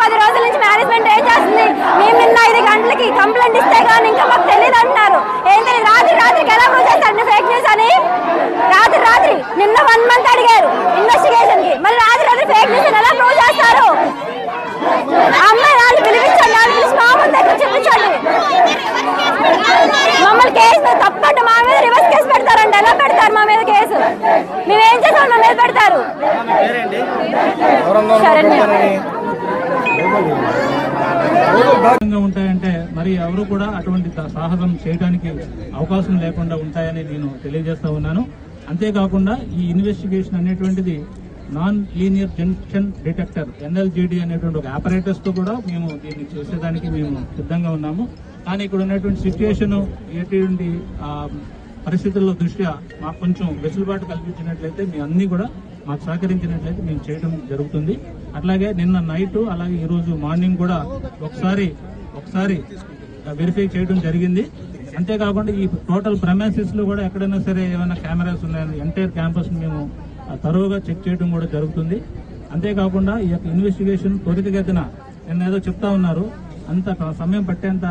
10 రోజుల నుంచి మేనేజ్మెంట్ ఏం చేస్తుంది? మేము నిన్న 5 గంటలకి కంప్లైంట్ ఇస్తే కానీ ఇంకా మాకు తెలియదు అంటున్నారు. ఏం తెలియదు, రాత్రికి ఎలా ప్రూవ్ చేస్తారు ఫేక్ న్యూస్ అని? రాత్రి నిన్న 1 మంత్ అడిగారు ఇన్వెస్టిగేషన్ కి, మరి రాత్రి ఫేక్ న్యూస్ ఎలా ప్రూవ్ చేస్తారు? అమ్మాయి వాళ్ళు పిలిపించండి, వాళ్ళు పిలిచి మా ముందు దగ్గర చూపించండి. మమ్మల్ని కేసు తప్పంటే మా మీద రివర్స్ కేసు పెడతారండి. ఎలా పెడతారు మా మీద కేసు? మేమేం చేసాం మా మీద పెడతారు? ఉంటాయంటే మరి ఎవరు కూడా అటువంటి సాహసం చేయడానికి అవకాశం లేకుండా ఉంటాయని నేను తెలియజేస్తా ఉన్నాను. అంతేకాకుండా ఈ ఇన్వెస్టిగేషన్ అనేటువంటిది non linear junction detector NLGD అనేటువంటి ఒక ఆపరేటర్స్ తో కూడా మేము దీన్ని చేసేదానికి మేము సిద్ధంగా ఉన్నాము. కానీ ఇక్కడ ఉన్నటువంటి సిచ్యుయేషన్ ఎటువంటి పరిస్థితుల్లో దృష్ట్యా మాకు కొంచెం వెసులుబాటు కల్పించినట్లయితే మీ అన్ని కూడా మాకు సహకరించినట్లయితే మేము చేయడం జరుగుతుంది. అట్లాగే నిన్న నైట్ అలాగే ఈ రోజు మార్నింగ్ కూడా ఒకసారి వెరిఫై చేయడం జరిగింది. అంతేకాకుండా ఈ టోటల్ ప్రెమైసెస్ లో కూడా ఎక్కడైనా సరే ఏమైనా కెమెరాస్ ఉన్నాయని ఎంటైర్ క్యాంపస్ మేము తరువుగా చెక్ చేయడం కూడా జరుగుతుంది. అంతేకాకుండా ఈ యొక్క ఇన్వెస్టిగేషన్ త్వరితగతిన నిన్న ఏదో చెప్తా ఉన్నారు, అంత సమయం పట్టేంత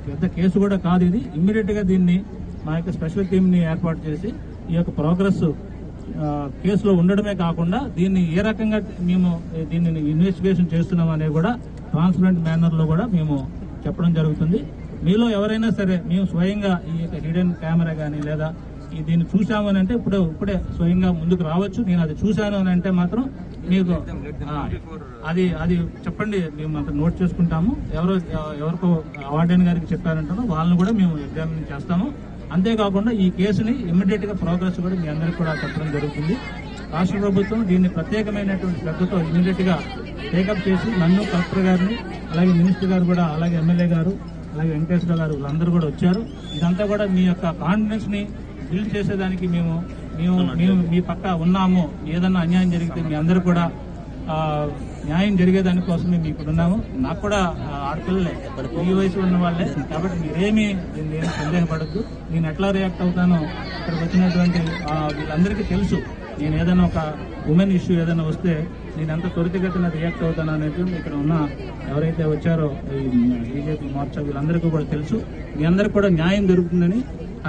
పెద్ద కేసు కూడా కాదు ఇది. ఇమ్మీడియట్ గా దీన్ని మా యొక్క స్పెషల్ టీమ్ ని ఏర్పాటు చేసి ఈ యొక్క ప్రోగ్రెస్ కేసులో ఉండడమే కాకుండా దీన్ని ఏ రకంగా మేము దీన్ని ఇన్వెస్టిగేషన్ చేస్తున్నాం అనేది కూడా ట్రాన్స్పరెంట్ మేనర్ లో కూడా మేము చెప్పడం జరుగుతుంది. మీలో ఎవరైనా సరే మేము స్వయంగా ఈ యొక్క హిడెన్ కెమెరా కానీ లేదా దీన్ని చూసామని అంటే ఇప్పుడే స్వయంగా ముందుకు రావచ్చు. నేను అది చూశాను అని అంటే మాత్రం మీకు అది చెప్పండి, మేము అంత నోట్ చేసుకుంటాము. ఎవరికో వార్డెన్ గారికి చెప్పారంటారో వాళ్ళని కూడా మేము ఎగ్జామిన్ చేస్తాము. అంతేకాకుండా ఈ కేసుని ఇమ్మీడియట్ గా ప్రోగ్రెస్ కూడా మీ అందరికీ కూడా చెప్పడం జరుగుతుంది. రాష్ట్ర ప్రభుత్వం దీన్ని ప్రత్యేకమైనటువంటి శ్రద్ధతో ఇమ్మీడియట్ గా టేకప్ చేసి నన్ను, కలెక్టర్ గారిని, అలాగే మినిస్టర్ గారు కూడా, అలాగే ఎమ్మెల్యే గారు, అలాగే వెంకటేశ్వర గారు వీళ్ళందరూ కూడా వచ్చారు. ఇదంతా కూడా మీ యొక్క కాన్ఫిడెన్స్ ని బిల్డ్ చేసేదానికి మేము మీ పక్క ఉన్నాము. ఏదన్నా అన్యాయం జరిగితే మీ అందరూ కూడా న్యాయం జరిగేదానికోసమే మీ ఇక్కడ ఉన్నాము. నాకు కూడా ఆడపిల్లలే, ఈ వయసు ఉన్న వాళ్ళే, కాబట్టి మీరేమీ సందేహపడద్దు. నేను ఎట్లా రియాక్ట్ అవుతానో ఇక్కడికి వచ్చినటువంటి వీళ్ళందరికీ తెలుసు. నేను ఏదైనా ఒక ఉమెన్ ఇష్యూ ఏదైనా వస్తే నేను ఎంత త్వరితగతిన రియాక్ట్ అవుతాను అనేది ఇక్కడ ఉన్న ఎవరైతే వచ్చారో ఈ బీజేపీ మోర్చా వీళ్ళందరికీ కూడా తెలుసు. మీ అందరికీ కూడా న్యాయం జరుగుతుందని,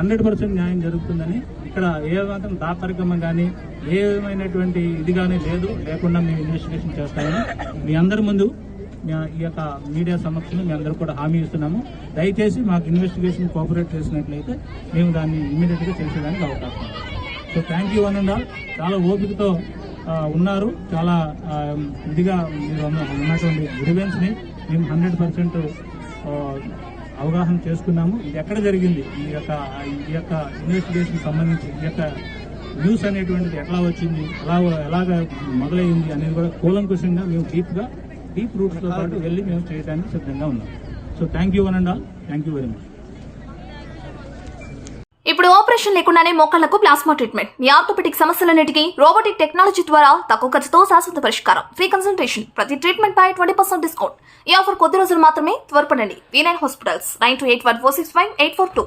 100% న్యాయం జరుగుతుందని, ఇక్కడ ఏ మాత్రం దాపరికం కానీ ఏమైనటువంటి ఇది కానీ లేకుండా మేము ఇన్వెస్టిగేషన్ చేస్తామని మీ అందరి ముందు ఈ యొక్క మీడియా సమక్షంలో మీ అందరూ కూడా హామీ ఇస్తున్నాము. దయచేసి మాకు ఇన్వెస్టిగేషన్ కోఆపరేట్ చేసినట్లయితే మేము దాన్ని ఇమ్మీడియట్ గా చేసేదానికి అవకాశం. So thank you one and all. చాలా ఓపికతో ఉన్నారు. చాలా ఇదిగా మీరు ఉన్నటువంటి గ్రీవెన్స్ ని మేము 100% అవగాహన చేసుకున్నాము. ఇది ఎక్కడ జరిగింది, ఈ యొక్క ఇన్వెస్టిగేషన్ సంబంధించి ఈ యొక్క న్యూస్ అనేటువంటిది ఎట్లా వచ్చింది, ఎలాగ మొదలైంది అనేది కూడా కూలంకుషంగా మేము డీప్ రూట్స్ తో పాటు వెళ్లి మేము చేయడానికి సిద్ధంగా ఉన్నాం. So thank you one and all. Thank you very much. ఇప్పుడు ఆపరేషన్ లేకుండానే మోకాళ్లకు ప్లాస్మా ట్రీట్మెంట్. మీ ఆర్థోపెటిక్ సమస్యలన్నిటికీ రోబోటిక్ టెక్నాలజీ ద్వారా తక్కువ ఖర్చుతో శాశ్వత పరిష్కారం. ఫ్రీ కన్సల్టేషన్, ప్రతి ట్రీట్మెంట్ పై 20% డిస్కౌంట్. ఈ ఆఫర్ కొద్ది రోజులు మాత్రమే. త్వరపడండి. V9 hospitals 9281465842.